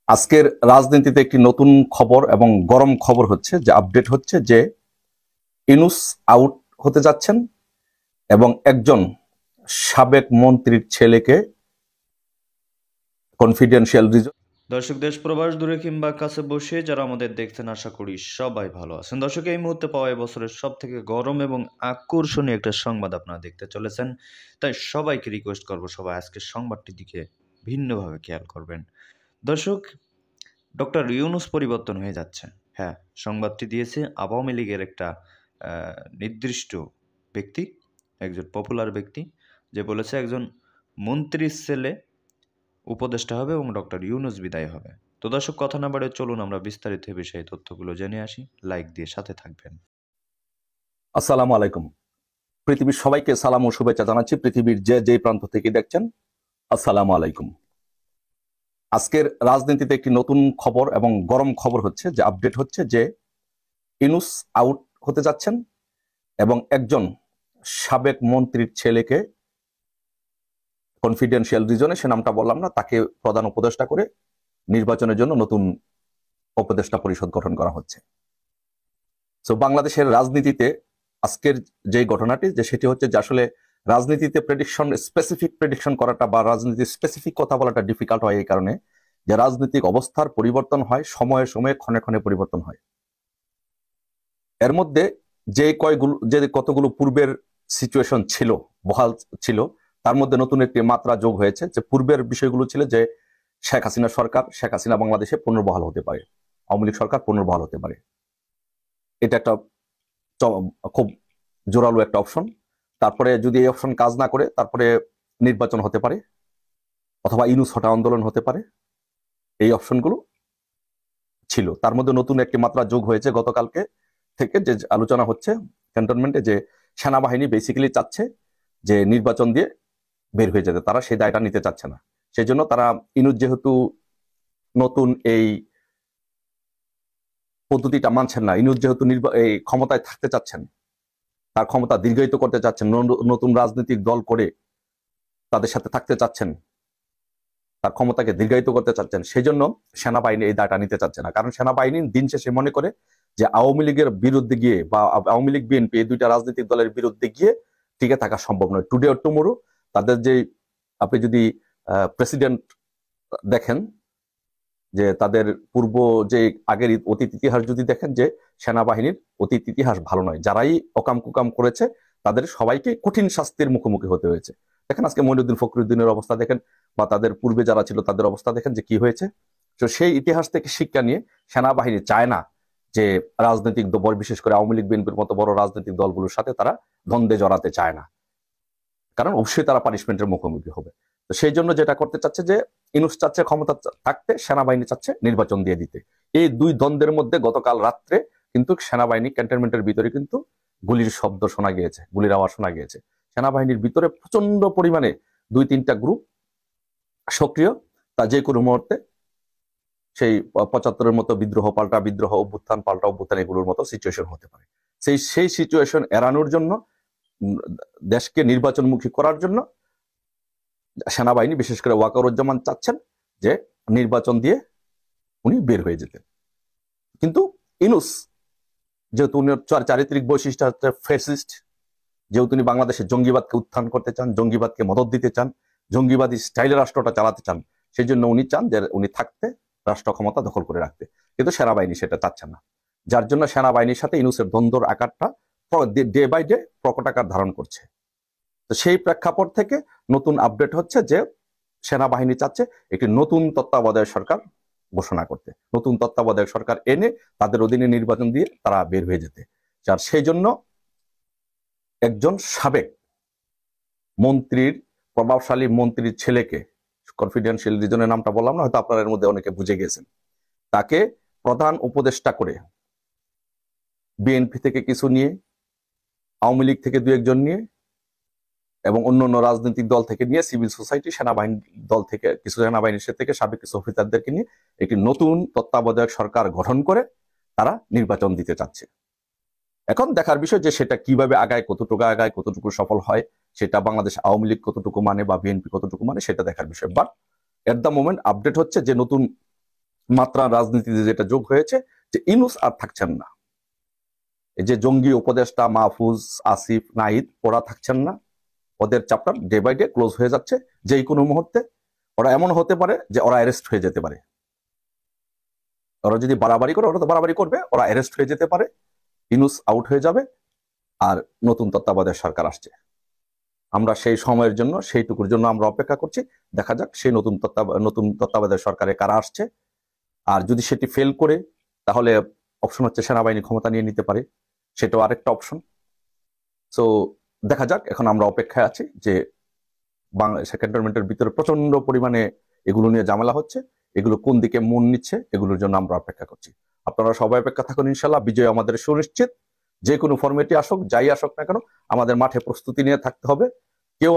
আজকের রাজনীতিতে একটি নতুন খবর এবং গরম খবর হচ্ছে যে আপডেট হচ্ছে যে ইউনূস আউট হতে যাচ্ছেন এবং একজন সাবেক মন্ত্রীর ছেলেকে কনফিডেন্সিয়াল রিজন। দর্শক, দেশ প্রবাস দূরে কিংবা কাছে বসে যারা আমাদের দেখছেন, আশা করি সবাই ভালো আছেন। দর্শক, এই মুহূর্তে পাওয়া এই বছরের সব থেকে গরম এবং আকর্ষণীয় একটা সংবাদ আপনারা দেখতে চলেছেন। তাই সবাইকে রিকোয়েস্ট করব, সবাই আজকের সংবাদটির দিকে ভিন্নভাবে খেয়াল করবেন। দর্শক, ডক্টর ইউনূস পরিবর্তন হয়ে যাচ্ছে। হ্যাঁ, সংবাদটি দিয়েছে আওয়ামী লীগের একটা নির্দিষ্ট ব্যক্তি, একজন পপুলার ব্যক্তি, যে বলেছে একজন মন্ত্রীর ছেলে উপদেষ্টা হবে এবং ডক্টর ইউনূস বিদায় হবে। তো দর্শক, কথা না বাড়িয়ে চলুন আমরা বিস্তারিত এ বিষয়ে তথ্যগুলো জেনে আসি। লাইক দিয়ে সাথে থাকবেন। আসসালামু আলাইকুম। পৃথিবীর সবাইকে সালাম ও শুভেচ্ছা জানাচ্ছি, পৃথিবীর যে প্রান্ত থেকে দেখছেন। আসসালামু আলাইকুম। আজকের রাজনীতিতে একটি নতুন খবর এবং গরম খবর হচ্ছে যে আপডেট হচ্ছে যে ইউনূস আউট হতে যাচ্ছেন এবং একজন সাবেক মন্ত্রীর ছেলেকে কনফিডেন্সিয়াল রিজনে, সে নামটা বললাম না, তাকে প্রধান উপদেষ্টা করে নির্বাচনের জন্য নতুন উপদেষ্টা পরিষদ গঠন করা হচ্ছে। সো বাংলাদেশের রাজনীতিতে আজকের যে ঘটনাটি, যে সেটি হচ্ছে যে আসলে রাজনীতিতে স্পেসিফিক প্রেডিকশন করাটা বা রাজনীতি স্পেসিফিক কথা বলাটা ডিফিকাল্ট হয় এই কারণে যে রাজনৈতিক অবস্থার পরিবর্তন হয়, সময়ে সময়ে ক্ষণে ক্ষণে পরিবর্তন হয়। এর মধ্যে যে কতগুলো পূর্বের সিচুয়েশন ছিল, বহাল ছিল, তার মধ্যে নতুন একটি মাত্রা যোগ হয়েছে। যে পূর্বের বিষয়গুলো ছিল যে শেখ হাসিনা বাংলাদেশে পুনর্বহাল হতে পারে, আওয়ামী লীগ সরকার পুনর্বহাল হতে পারে। এটা একটা খুব জোরালো একটা অপশন। তারপরে যদি এই অপশন কাজ না করে, তারপরে নির্বাচন হতে পারে অথবা ইউনূস হটা আন্দোলন হতে পারে। এই অপশনগুলো ছিল। তার মধ্যে নতুন একটি মাত্রা যোগ হয়েছে গতকালকে থেকে, যে আলোচনা হচ্ছে ক্যান্টনমেন্টে, যে সেনাবাহিনী বেসিক্যালি চাচ্ছে যে নির্বাচন দিয়ে বের হয়ে যেতে, তারা সেই দায়টা নিতে চাচ্ছে না। সেই জন্য তারা ইউনূস যেহেতু নতুন এই পদ্ধতিটা মানছেন না, ইউনূস যেহেতু এই ক্ষমতায় থাকতে চাচ্ছেন, তার ক্ষমতা দীর্ঘায়িত করতে চাচ্ছেন, নতুন রাজনৈতিক দল করে তাদের সাথে থাকতে চাচ্ছেন, তার ক্ষমতাকে দীর্ঘায়িত করতে চাচ্ছেন, সেই জন্য সেনাবাহিনী এই দায়টা নিতে চাচ্ছে না। কারণ সেনাবাহিনী দিন শেষে মনে করে যে আওয়ামী লীগের বিরুদ্ধে গিয়ে বা আওয়ামী লীগ বিএনপি এই দুইটা রাজনৈতিক দলের বিরুদ্ধে গিয়ে টিকে থাকা সম্ভব নয়। টুডে অর টুমোরো তাদের যে, আপনি যদি প্রেসিডেন্ট দেখেন, যে তাদের পূর্ব যে আগের অতীত ইতিহাস যদি দেখেন, যে সেনাবাহিনীর অতীত ইতিহাস ভালো নয়। যারাই অকাম কুকাম করেছে তাদের সবাইকে কঠিন শাস্তির মুখোমুখি হতে হয়েছে। দেখেন আজকে মঈনুদ্দিন ফখরুদ্দিনের অবস্থা দেখেন, বা তাদের পূর্বে যারা ছিল তাদের অবস্থা দেখেন যে কি হয়েছে। তো সেই ইতিহাস থেকে শিক্ষা নিয়ে সেনাবাহিনী চায় না যে রাজনৈতিক দল, বিশেষ করে আওয়ামী লীগ বিএনপির মতো বড় রাজনৈতিক দলগুলোর সাথে তারা দ্বন্দ্বে জড়াতে চায় না, কারণ অবশ্যই তারা পানিশমেন্টের মুখোমুখি হবে। তো সেই জন্য যেটা করতে চাচ্ছে, যে ইউনূস চাচ্ছে ক্ষমতা থাকতে, সেনাবাহিনী চাচ্ছে নির্বাচন দিয়ে দিতে। এই দুই দ্বন্দ্বের মধ্যে গতকাল রাত্রে কিন্তু সেনাবাহিনী ক্যান্টনমেন্টের ভিতরে কিন্তু গুলির শব্দ শোনা গিয়েছে, গুলির আওয়াজ শোনা গিয়েছে। সেনাবাহিনীর ভিতরে প্রচন্ড পরিমাণে দুই তিনটা গ্রুপ সক্রিয়, তা যে কোনো মুহূর্তে সেই 75-এর মতো বিদ্রোহ পাল্টা বিদ্রোহ, অভ্যুত্থান পাল্টা অভ্যুত্থান, এগুলোর মতো সিচুয়েশন হতে পারে। সেই সিচুয়েশন এড়ানোর জন্য, দেশকে নির্বাচনমুখী করার জন্য সেনাবাহিনী, বিশেষ করে ওয়াকারুজ্জামান চাচ্ছেন যে নির্বাচন দিয়ে উনি বের হয়ে যেতেন। কিন্তু ইউনূস যেহেতু উনি চারিত্রিক বৈশিষ্ট্য হচ্ছে ফ্যাসিস্ট, যেহেতু উনি বাংলাদেশে জঙ্গিবাদকে উত্থান করতে চান, জঙ্গিবাদকে মদত দিতে চান, জঙ্গিবাদী স্টাইলে রাষ্ট্রটা চালাতে চান, সেই জন্য উনি চান যে উনি থাকতে, রাষ্ট্র ক্ষমতা দখল করে রাখতে। কিন্তু সেনাবাহিনী সেটা চাচ্ছে না, যার জন্য সেনাবাহিনীর সাথে ইউনূসের দ্বন্দ্বর আকারটা ডে বাই ডে প্রকট আকার ধারণ করছে। তো সেই প্রেক্ষাপট থেকে নতুন আপডেট হচ্ছে যে সেনাবাহিনী চাচ্ছে একটি নতুন তত্ত্বাবধায়ক সরকার ঘোষণা করতে, নতুন তত্ত্বাবধায়ক সরকার এনে তাদের অধীনে নির্বাচন দিয়ে তারা বের হয়ে যেতে। যার সেই জন্য একজন সাবেক মন্ত্রীর, প্রভাবশালী মন্ত্রীর ছেলেকে, কনফিডেন্সিয়াল রিজনের নামটা বললাম না, হয়তো আপনার এর মধ্যে অনেকে বুঝে গেছেন, তাকে প্রধান উপদেষ্টা করে বিএনপি থেকে কিছু নিয়ে, আওয়ামী লীগ থেকে দু একজন নিয়ে, এবং অন্য রাজনৈতিক দল থেকে নিয়ে, সিভিল সোসাইটি, সেনাবাহিনী দল থেকে কিছু, সেনাবাহিনীর থেকে সাবেক কিছু অফিসারদেরকে নিয়ে একটি নতুন তত্ত্বাবধায়ক সরকার গঠন করে তারা নির্বাচন দিতে চাচ্ছে। এখন দেখার বিষয় যে সেটা কিভাবে আগায়, কতটুকু আগায়, কতটুকু সফল হয়, সেটা বাংলাদেশ আওয়ামী লীগ কতটুকু মানে বা বিএনপি কতটুকু মানে, সেটা দেখার বিষয়। But at the moment update হচ্ছে যে নতুন মাত্রা রাজনীতিতে যেটা যোগ হয়েছে যে ইউনূস আর থাকছেন না, এই যে জঙ্গি উপদেষ্টা মাহফুজ, আসিফ, নাহিদ ওরা থাকছেন না, ওদের chapter day by day close হয়ে যাচ্ছে। যেই কোনো মুহূর্তে ওরা এমন হতে পারে যে ওরা অ্যারেস্ট হয়ে যেতে পারে। ওরা যদি বাড়াবাড়ি করে, ওরা তো বাড়াবাড়ি করবে, ওরা অ্যারেস্ট হয়ে যেতে পারে, ইউনূস আউট হয়ে যাবে, আর নতুন তত্ত্বাবধায়ক সরকার আসছে। আমরা সেই সময়ের জন্য, সেইটুকুর জন্য আমরা অপেক্ষা করছি। দেখা যাক সেই নতুন তত্ত্বাবধায়ক সরকারে কারা আসছে। আর যদি সেটি ফেল করে, তাহলে অপশন হচ্ছে সেনাবাহিনী ক্ষমতা নিয়ে নিতে পারে, সেটাও আরেকটা অপশন। সো দেখা যাক, এখন আমরা অপেক্ষায় আছি যে বাংলাদেশ ক্যান্টনমেন্টের ভিতরে প্রচন্ড পরিমাণে এগুলো নিয়ে ঝামেলা হচ্ছে, এগুলো কোন দিকে মন নিচ্ছে, এগুলোর জন্য আমরা অপেক্ষা করছি। আপনারা সবাই অপেক্ষা থাকুন, ইনশাল্লাহ বিজয় আমাদের সুনিশ্চিত। যে কোনো ফর্মেটে আসুক, যাই আসুক না কেন, আমাদের মাঠে প্রস্তুতি নিয়ে থাকতে হবে। কেউ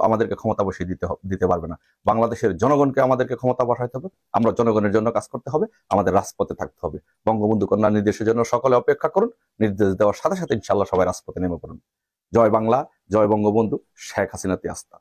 আমাদেরকে ক্ষমতা বসিয়ে দিতে পারবে না। বাংলাদেশের জনগণকে আমাদেরকে ক্ষমতা বসাইতে হবে, আমরা জনগণের জন্য কাজ করতে হবে, আমাদের রাজপথে থাকতে হবে। বঙ্গবন্ধু কন্যা নির্দেশের জন্য সকলে অপেক্ষা করুন। নির্দেশ দেওয়ার সাথে সাথে ইনশাল্লাহ সবাই রাজপথে নেমে পড়ুন। জয় বাংলা, জয় বঙ্গবন্ধু, শেখ হাসিনা তিস্তা।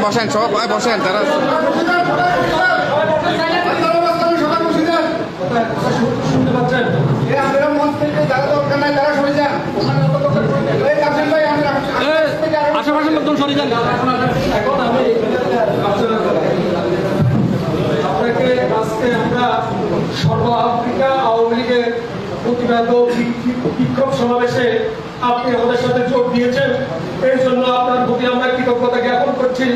বসেন সবাই বসেন। তারা আশেপাশের লোকজন সরে যান। এখন আমি আপনাকে আজকে আমরা সর্ব আফ্রিকা আওয়ামী লীগের প্রতিবাদ ও বিক্ষোভ সমাবেশে আপনি আমাদের সাথে যোগ দিয়েছেন, এর জন্য আপনার প্রতি আমরা কৃতজ্ঞতা জ্ঞাপন করছি।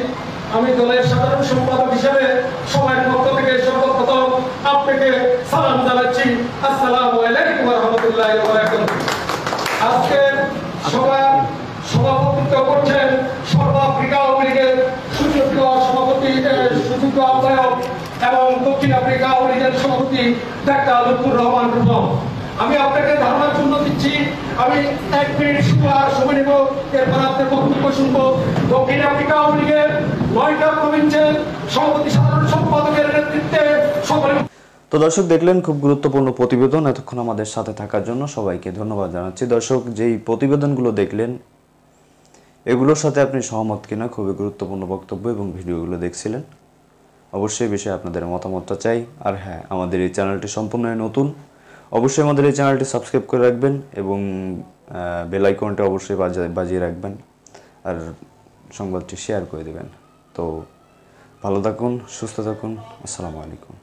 আমি দলের সাধারণ সম্পাদক হিসেবে সবার পক্ষ থেকে সর্বপ্রথম আপনাকে সালাম জানাচ্ছি। আসসালামু আলাইকুম ওয়া রাহমাতুল্লাহি ওয়া বারাকাতুহু। আজকে সবার সভাপতিত্ব করছেন সর্ব আফ্রিকা আওয়ামী লীগের সুযোগ্য সভাপতি, সুযোগ্য আহ্বায়ক এবং দক্ষিণ আফ্রিকা আওয়ামী লীগের সভাপতি ডাক্তার লুৎফুর রহমান রূপম। আমি আপনাকে ধারণার জন্য দিচ্ছি, আমি 1 মিনিট শুধু আর সময় নেব, এরপর আপনার বক্তব্য শুনবো। দক্ষিণ আফ্রিকা আওয়ামী লীগের 9টা প্রভিন্সের সভাপতি সাধারণ সম্পাদকের নেতৃত্বে সকলে। তো দর্শক দেখলেন খুব গুরুত্বপূর্ণ প্রতিবেদন। এতক্ষণ আমাদের সাথে থাকার জন্য সবাইকে ধন্যবাদ জানাচ্ছি। দর্শক, যেই প্রতিবেদনগুলো দেখলেন এগুলোর সাথে আপনি সহমত কিনা, খুবই গুরুত্বপূর্ণ বক্তব্য এবং ভিডিওগুলো দেখছিলেন। অবশ্যই বিষয়ে আপনাদের মতামতটা চাই। আর হ্যাঁ, আমাদের এই চ্যানেলটি সম্পূর্ণ নতুন, অবশ্যই আমাদের এই চ্যানেলটি সাবস্ক্রাইব করে রাখবেন এবং বেল আইকনটা অবশ্যই বাজিয়ে রাখবেন, আর সংবাদটি শেয়ার করে দেবেন। তো ভালো থাকুন, সুস্থ থাকুন। আসসালামু আলাইকুম।